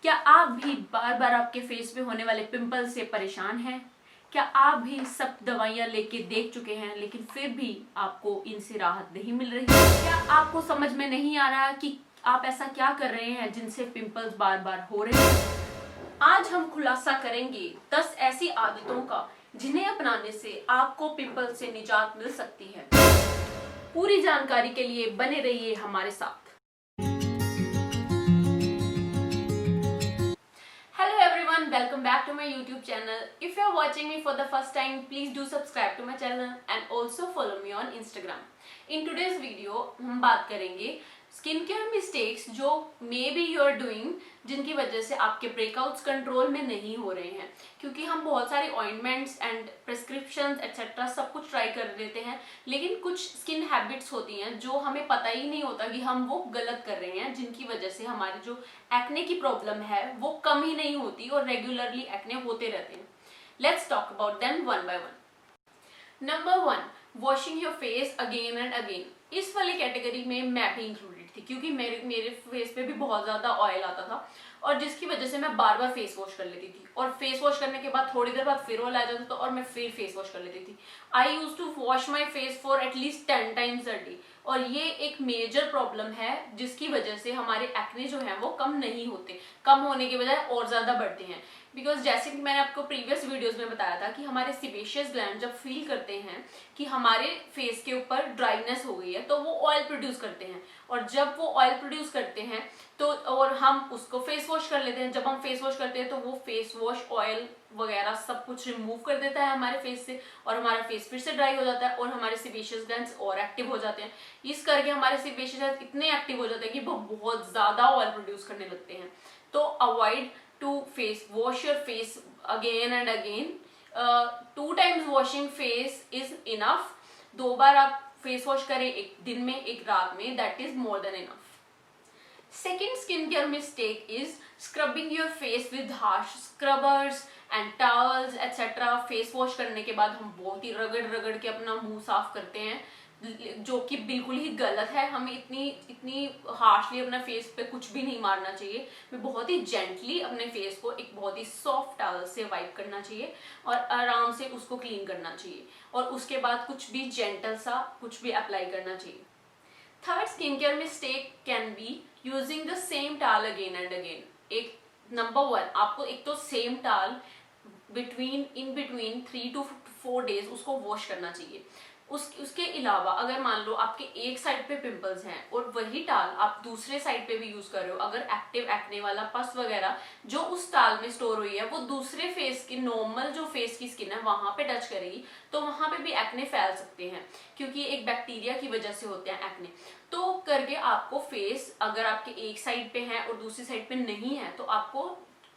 क्या आप भी बार बार आपके फेस पे होने वाले पिंपल से परेशान हैं? क्या आप भी सब दवाइयाँ लेके देख चुके हैं लेकिन फिर भी आपको इनसे राहत नहीं मिल रही? क्या आपको समझ में नहीं आ रहा कि आप ऐसा क्या कर रहे हैं जिनसे पिंपल्स बार बार हो रहे हैं? आज हम खुलासा करेंगे 10 ऐसी आदतों का जिन्हें अपनाने से आपको पिंपल से निजात मिल सकती है। पूरी जानकारी के लिए बने रहिए हमारे साथ। Hello everyone, welcome back to my YouTube channel. If you are watching me for the first time, please do subscribe to my channel and also follow me on Instagram. In today's video, हम बात करेंगे skin care mistakes जो may be you are doing, जिनकी वजह से आपके breakouts control में नहीं हो रहे हैं। क्योंकि हम बहुत सारे ऑइंटमेंट्स एंड प्रिस्क्रिप्शंस एक्सेट्रा सब कुछ ट्राई कर लेते हैं, लेकिन कुछ स्किन हैबिट्स होती हैं जो हमें पता ही नहीं होता कि हम वो गलत कर रहे हैं, जिनकी वजह से हमारी जो एक्ने की प्रॉब्लम है वो कम ही नहीं होती और रेगुलरली एक्ने होते रहते हैं। Let's talk about them one by one. Number 1, washing your face again and again. इस वाली कैटेगरी में मैं भी इंक्लूडेड थी, क्योंकि मेरे फेस पे भी बहुत ज्यादा ऑयल आता था और जिसकी वजह से मैं बार बार फेस वॉश कर लेती थी और फेस वॉश करने के बाद थोड़ी देर बाद फिर ऑयल आ जाता था और मैं फिर फेस वॉश कर लेती थी। I used to wash my face for at least 10 times a day और ये एक मेजर प्रॉब्लम है जिसकी वजह से हमारे एक्ने जो है वो कम नहीं होते, कम होने के बजाय और ज्यादा बढ़ते हैं। बिकॉज जैसे कि मैंने आपको प्रीवियस वीडियोस में बताया था कि हमारे सीबेशियस ग्लैंड जब फील करते हैं कि हमारे फेस के ऊपर ड्राइनेस हो गई है तो वो ऑयल प्रोड्यूस करते हैं और जब वो ऑयल प्रोड्यूस करते हैं तो और हम उसको फेस वॉश कर लेते हैं। जब हम फेस वॉश करते हैं तो वो फेस वॉश ऑयल वगैरह सब कुछ रिमूव कर देता है हमारे फेस से और हमारा फेस फिर से ड्राई हो जाता है और हमारे सीबेशियस ग्लैंड्स और एक्टिव हो जाते हैं। इस करके हमारे सीबेशियस ग्लैंड्स इतने एक्टिव हो जाते हैं कि वो बहुत ज्यादा ऑयल प्रोड्यूस करने लगते हैं। तो avoid to face wash your face again and again. 2 times washing face is enough. 2 बार आप फेस वॉश करें, एक दिन में एक रात में, that is more than enough. Second skincare mistake is scrubbing your face with harsh scrubbers and towels etc. Face wash करने के बाद हम बहुत ही रगड़ रगड़ के अपना मुंह साफ करते हैं, जो कि बिल्कुल ही गलत है। हमें इतनी हार्शली अपना फेस पे कुछ भी नहीं मारना चाहिए। हमें बहुत ही जेंटली अपने फेस को एक बहुत ही सॉफ्ट टॉवल से वाइप करना चाहिए और आराम से उसको क्लीन करना चाहिए और उसके बाद कुछ भी जेंटल सा कुछ भी अप्लाई करना चाहिए। Third skin care mistake can be using the same towel again and again. एक नंबर 1, आपको एक तो same towel in between 3 to 4 days उसको वॉश करना चाहिए। उसके अलावा अगर मान लो आपके एक साइड पे पिंपल्स हैं और वही टाल आप दूसरे साइड पे भी यूज कर रहे हो, अगर एक्टिव एक्ने वाला पस वगैरह जो उस टाल में स्टोर हुई है वो दूसरे फेस की नॉर्मल जो फेस की स्किन है वहां पे टच करेगी तो वहां पे भी एक्ने फैल सकते हैं, क्योंकि एक बैक्टीरिया की वजह से होते हैं एक्ने। तो करके आपको फेस अगर आपके एक साइड पे है और दूसरी साइड पे नहीं है तो आपको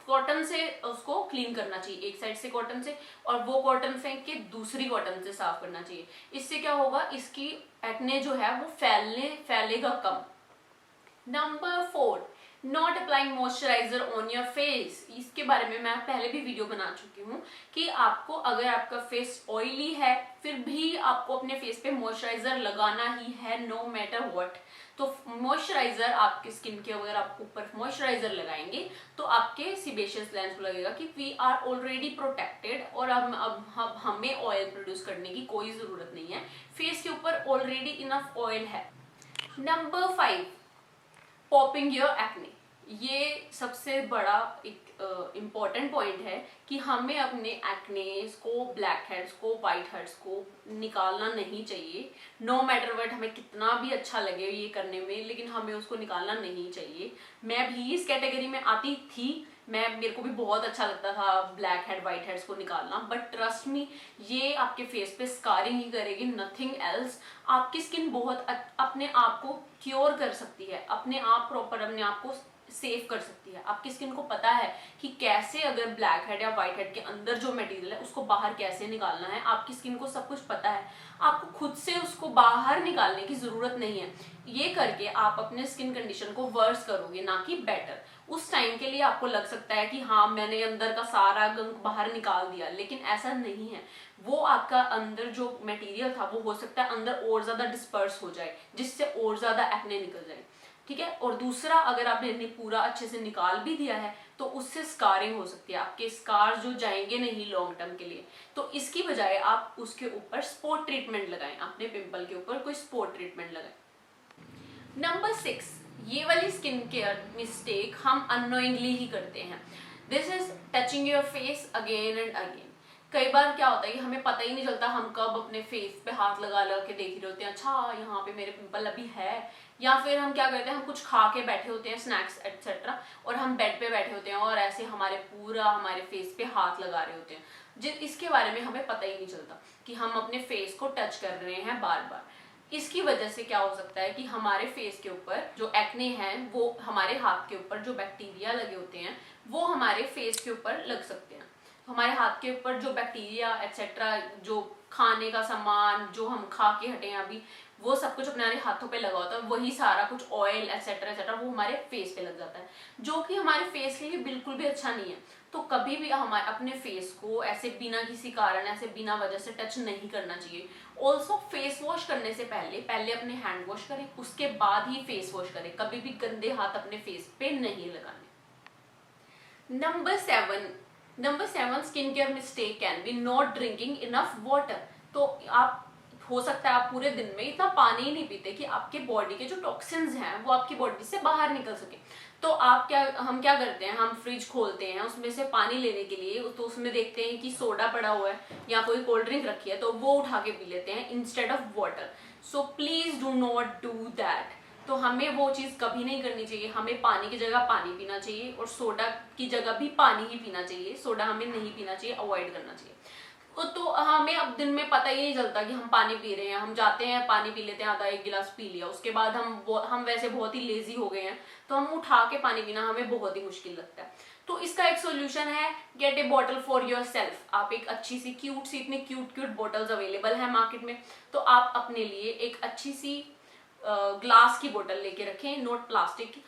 कॉटन से उसको क्लीन करना चाहिए, एक साइड से कॉटन से, और वो कॉटन फेंक के दूसरी कॉटन से साफ करना चाहिए। इससे क्या होगा, इसकी एक्ने जो है वो फैलेगा कम। Number 4, not applying moisturiser on your face. इसके बारे में मैं पहले भी वीडियो बना चुकी हूँ कि आपको अगर आपका फेस ऑयली है फिर भी आपको अपने फेस पे मॉइस्चराइजर लगाना ही है, नो मैटर व्हाट। तो मॉइस्चराइजर आपके स्किन के अगर आप ऊपर मॉइस्चराइजर लगाएंगे तो आपके सीबेशियस ग्लैंड्स को लगेगा कि वी आर ऑलरेडी प्रोटेक्टेड और अब हमें ऑयल प्रोड्यूस करने की कोई जरूरत नहीं है, फेस के ऊपर ऑलरेडी इनफ ऑयल है। Number 5, popping your acne. ये सबसे बड़ा एक इम्पॉर्टेंट पॉइंट है कि हमें अपने एक्नेस को, ब्लैक हेड्स को, वाइट हेड्स को निकालना नहीं चाहिए। नो मैटर व्हाट, हमें कितना भी अच्छा लगे ये करने में, लेकिन हमें उसको निकालना नहीं चाहिए। मैं भी इस कैटेगरी में आती थी, मेरे को भी बहुत अच्छा लगता था ब्लैक हेड वाइट हेड्स को निकालना, बट ट्रस्ट मी ये आपके फेस पे स्कारिंग ही करेगी, नथिंग एल्स। आपकी स्किन बहुत अपने आप को क्योर कर सकती है, अपने आप प्रॉपर अपने आप को सेव कर सकती है। आपकी स्किन को पता है कि कैसे अगर ब्लैक हेड या व्हाइट हेड के अंदर जो मटेरियल है उसको बाहर कैसे निकालना है, आपकी स्किन को सब कुछ पता है। आपको खुद से उसको बाहर निकालने की जरूरत नहीं है। ये करके आप अपने स्किन कंडीशन को वर्स करोगे, ना कि बेटर। उस टाइम के लिए आपको लग सकता है कि हाँ मैंने अंदर का सारा गंद बाहर निकाल दिया, लेकिन ऐसा नहीं है। वो आपका अंदर जो मटेरियल था वो हो सकता है अंदर और ज्यादा डिस्पर्स हो जाए, जिससे और ज्यादा एक्ने निकल जाए। ठीक है। और दूसरा, अगर आपने पूरा अच्छे से निकाल भी दिया है तो उससे स्कारिंग हो सकती है, आपके स्कार जो जाएंगे नहीं लॉन्ग टर्म के लिए। तो इसकी बजाय आप उसके ऊपर स्पॉट ट्रीटमेंट लगाएं, अपने पिंपल के ऊपर कोई स्पॉट ट्रीटमेंट लगाएं। नंबर 6, ये वाली स्किन केयर मिस्टेक हम अननोइंगली ही करते हैं। This is touching your face again and again. कई बार क्या होता है कि हमें पता ही नहीं चलता, हम कब अपने फेस पे हाथ लगा लगा के देख रहे होते हैं, अच्छा यहाँ पे मेरे पिंपल अभी है। या फिर हम क्या करते हैं, हम कुछ खा के बैठे होते हैं, स्नैक्स एटसेट्रा, और हम बेड पे बैठे होते हैं और ऐसे हमारे फेस पे हाथ लगा रहे होते हैं, इसके बारे में हमें पता ही नहीं चलता कि हम अपने फेस को टच कर रहे हैं बार बार। इसकी वजह से क्या हो सकता है कि हमारे फेस के ऊपर जो एक्ने हैं, वो हमारे हाथ के ऊपर जो बैक्टीरिया लगे होते हैं वो हमारे फेस के ऊपर लग सकते हैं। हमारे हाथ के ऊपर जो बैक्टीरिया एटसेट्रा, जो खाने का सामान जो हम खा के हटे हैं अभी, वो सब कुछ अपने हाथों पे लगा होता है, वही सारा कुछ ऑयल एटसेट्रा एटसेट्रा वो हमारे फेस पे लग जाता है, जो कि हमारे फेस के लिए बिल्कुल भी अच्छा नहीं है। तो कभी भी हमारे अपने फेस को ऐसे बिना किसी कारण, ऐसे बिना वजह से टच नहीं करना चाहिए। ऑल्सो फेस वॉश करने से पहले अपने हैंड वॉश करें, उसके बाद ही फेस वॉश करें। कभी भी गंदे हाथ अपने फेस पे नहीं लगाने। Number 7 skin care mistake can be not drinking enough water. तो आप, हो सकता है आप पूरे दिन में इतना पानी ही नहीं पीते कि आपके बॉडी के जो टॉक्सिन्स हैं वो आपकी बॉडी से बाहर निकल सके। तो हम क्या करते हैं, हम फ्रिज खोलते हैं उसमें से पानी लेने के लिए, तो उसमें देखते हैं कि सोडा पड़ा हुआ है या कोई कोल्ड ड्रिंक रखी है, तो वो उठा के पी लेते हैं instead of water. So please do not do that. तो हमें वो चीज़ कभी नहीं करनी चाहिए। हमें पानी की जगह पानी पीना चाहिए और सोडा की जगह भी पानी ही पीना चाहिए। सोडा हमें नहीं पीना चाहिए, अवॉइड करना चाहिए। तो हमें अब दिन में पता ही नहीं चलता कि हम पानी पी रहे हैं। हम जाते हैं पानी पी लेते हैं, आधा एक गिलास पी लिया, उसके बाद हम वैसे बहुत ही लेजी हो गए हैं, तो हम उठा के पानी पीना हमें बहुत ही मुश्किल लगता है। तो इसका एक सोल्यूशन है, gate A bottle for your self. आप एक अच्छी सी क्यूट सी, इतनी क्यूट बॉटल्स अवेलेबल है मार्केट में, तो आप अपने लिए एक अच्छी सी ग्लास की बोतल लेके रखें, नॉट प्लास्टिक की।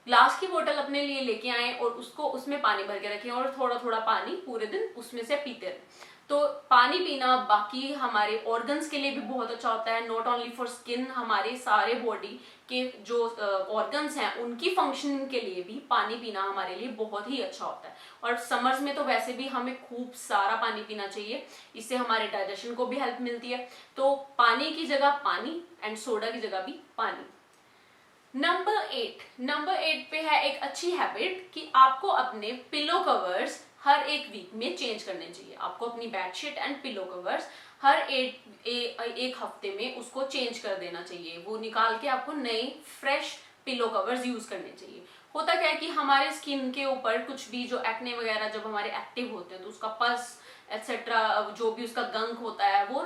ग्लास की बोतल अपने लिए लेके आए और उसको उसमें पानी भर के रखें और थोड़ा थोड़ा पानी पूरे दिन उसमें से पीते रहें। तो पानी पीना बाकी हमारे ऑर्गन्स के लिए भी बहुत अच्छा होता है, नॉट ओनली फॉर स्किन, हमारे सारे बॉडी के जो ऑर्गन्स हैं उनकी फंक्शनिंग के लिए भी पानी पीना हमारे लिए बहुत ही अच्छा होता है। और समर्स में तो वैसे भी हमें खूब सारा पानी पीना चाहिए, इससे हमारे डाइजेशन को भी हेल्प मिलती है। तो पानी की जगह पानी एंड सोडा की जगह भी पानी। नंबर 8 पे है एक अच्छी हैबिट कि आपको अपने पिलो कवर्स हर एक वीक में चेंज करने चाहिए। आपको अपनी बेडशीट एंड पिलो कवर्स हर एक हफ्ते में उसको चेंज कर देना चाहिए। वो निकाल के आपको नए फ्रेश पिलो कवर्स यूज करने चाहिए। होता क्या है कि हमारे स्किन के ऊपर कुछ भी जो एक्ने वगैरह जब हमारे एक्टिव होते हैं, तो उसका पस एटसेट्रा जो भी उसका गंग होता है, वो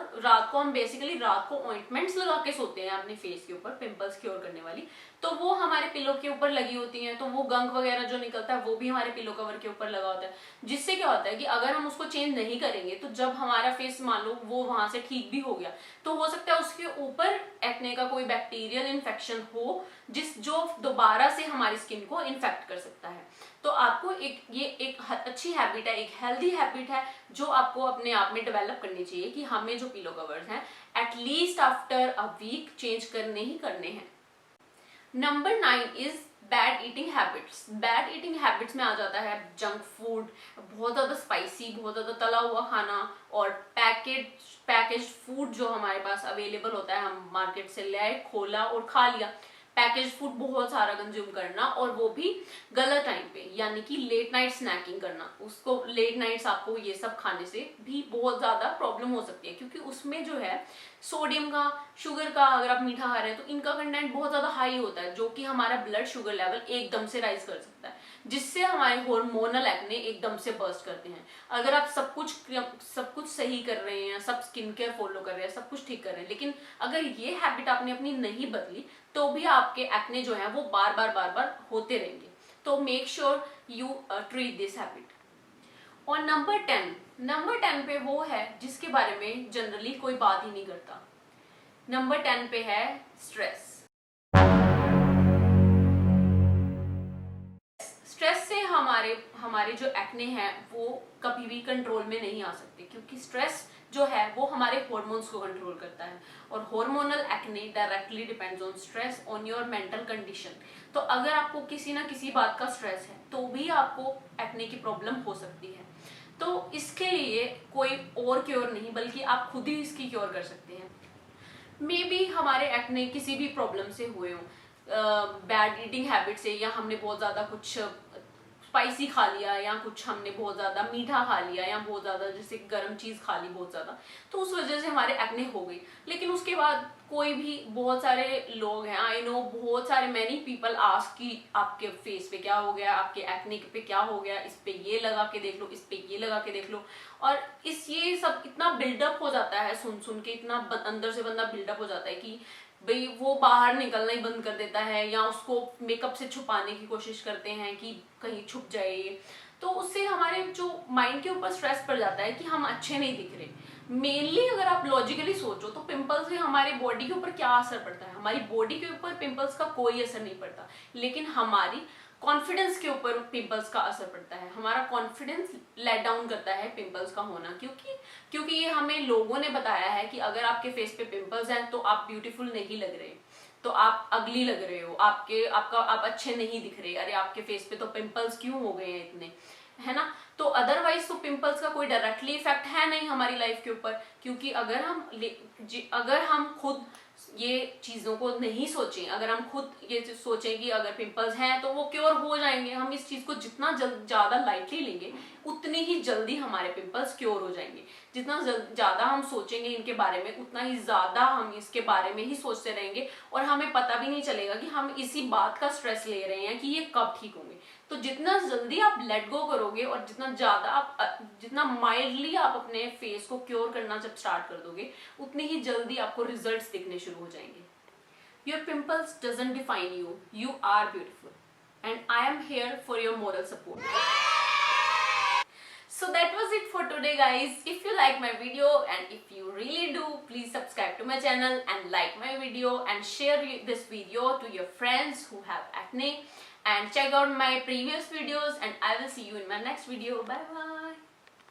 हम बेसिकली रात को ऑइंटमेंट्स लगा के सोते हैं अपने फेस के ऊपर, पिंपल्स क्योर करने वाली, तो वो हमारे पिलो के ऊपर लगी होती हैं। तो वो गंग वगैरह जो निकलता है वो भी हमारे पिलो कवर के ऊपर लगा होता है, जिससे क्या होता है कि अगर हम उसको चेंज नहीं करेंगे तो जब हमारा फेस मान लो वो वहां से ठीक भी हो गया, तो हो सकता है उसके ऊपर एक्ने का कोई बैक्टीरियल इन्फेक्शन हो जो दोबारा से हमारी स्किन को इन्फेक्ट कर सकता है। तो आपको ये एक अच्छी हैबिट है, एक हेल्दी हैबिट है जो आपको अपने आप में डेवलप करनी चाहिए कि हमें जो पिलो कवर्स हैं at least after a week change करने ही करने हैं। Number 9 is bad eating habits. Bad eating habits में आ जाता है जंक फूड, बहुत ज्यादा स्पाइसी, बहुत ज्यादा तला हुआ खाना, और पैकेज फूड जो हमारे पास अवेलेबल होता है, हम मार्केट से ले आए, खोला और खा लिया। पैकेज फूड बहुत सारा कंज्यूम करना, और वो भी गलत टाइम पे, यानी कि लेट नाइट स्नैकिंग करना। उसको लेट नाइट्स आपको ये सब खाने से भी बहुत ज्यादा प्रॉब्लम हो सकती है, क्योंकि उसमें जो है सोडियम का, शुगर का, अगर आप मीठा खा रहे हैं तो इनका कंटेंट बहुत ज्यादा हाई होता है, जो कि हमारा ब्लड शुगर लेवल एकदम से राइज कर सकता है, जिससे हमारे हार्मोनल एक्ने एकदम से बर्स्ट करते हैं। अगर आप सब कुछ सही कर रहे हैं, सब स्किन केयर फॉलो कर रहे हैं, सब कुछ ठीक कर रहे हैं, लेकिन अगर ये हैबिट आपने अपनी नहीं बदली तो भी आपके एक्ने जो है वो बार बार होते रहेंगे। तो make sure you treat this habit. और नंबर 10 पे वो है जिसके बारे में जनरली कोई बात ही नहीं करता। नंबर 10 पे है स्ट्रेस। स्ट्रेस से हमारे हमारे जो एक्ने हैं वो कभी भी कंट्रोल में नहीं आ सकते, क्योंकि स्ट्रेस जो है वो हमारे हॉर्मोन्स को कंट्रोल करता है, और hormonal acne directly depends on stress on your mental condition. तो अगर आपको किसी ना किसी बात का स्ट्रेस है तो भी आपको एक्ने की प्रॉब्लम हो सकती है। तो इसके लिए कोई और क्योर नहीं, बल्कि आप खुद ही इसकी क्योर कर सकते हैं। मे बी हमारे एक्ने किसी भी प्रॉब्लम से हुए हो, बैड ईटिंग हैबिट से, या हमने बहुत ज़्यादा कुछ स्पाइसी खा लिया, या कुछ हमने बहुत ज़्यादा मीठा खा लिया, या बहुत ज़्यादा जैसे गर्म चीज़ खा ली बहुत ज़्यादा, तो उस वजह से हमारे एक्ने हो गई। लेकिन उसके बाद कोई भी, बहुत सारे लोग हैं, आई नो बहुत सारे, मैनी पीपल आस्क कि आपके फेस पे क्या हो गया, आपके एक्ने पे क्या हो गया, इस पे ये लगा के देख लो, इस पे ये लगा के देख लो। और ये सब इतना बिल्डअप हो जाता है, सुन सुन के इतना अंदर से बंदा बिल्डअप हो जाता है कि भाई वो बाहर निकलना ही बंद कर देता है, या उसको मेकअप से छुपाने की कोशिश करते हैं कि कहीं छुप जाए ये। तो उससे हमारे जो माइंड के ऊपर स्ट्रेस पड़ जाता है कि हम अच्छे नहीं दिख रहे। मेनली अगर आप लॉजिकली सोचो तो पिंपल्स से हमारी बॉडी के ऊपर क्या असर पड़ता है? हमारी बॉडी के ऊपर पिंपल्स का कोई असर नहीं पड़ता, लेकिन हमारी कॉन्फिडेंस के ऊपर पिंपल्स का असर पड़ता है। हमारा कॉन्फिडेंस लेट डाउन करता है पिंपल्स का होना, क्योंकि ये हमें लोगों ने बताया है कि अगर आपके फेस पे पिंपल्स हैं तो आप ब्यूटीफुल नहीं लग रहे, तो आप अगली लग रहे हो, आप अच्छे नहीं दिख रहे, अरे आपके फेस पे तो पिंपल्स क्यों हो गए हैं इतने, है ना। तो अदरवाइज तो पिंपल्स का कोई डायरेक्टली इफेक्ट है नहीं हमारी लाइफ के ऊपर, क्योंकि अगर हम खुद ये चीजों को नहीं सोचें, अगर हम खुद ये सोचें कि अगर पिंपल्स हैं तो वो क्योर हो जाएंगे, हम इस चीज को जितना ज्यादा लाइटली लेंगे उतनी ही जल्दी हमारे पिंपल्स क्योर हो जाएंगे। जितना ज्यादा हम सोचेंगे इनके बारे में, उतना ही ज्यादा हम इसके बारे में ही सोचते रहेंगे, और हमें पता भी नहीं चलेगा कि हम इसी बात का स्ट्रेस ले रहे हैं कि ये कब ठीक होंगे। तो जितना जल्दी आप लेट गो करोगे, और जितना माइल्डली आप अपने फेस को क्योर करना जब स्टार्ट कर दोगे, उतनी ही जल्दी आपको रिजल्ट्स दिखने शुरू हो जाएंगे। Your pimples doesn't define you, you are beautiful and I am here for your moral support. So that was it for today, guys. If you like my video, and if you really do, please subscribe to my channel and like my video and share this video to your friends who have acne, and check out my previous videos, and I will see you in my next video. Bye bye.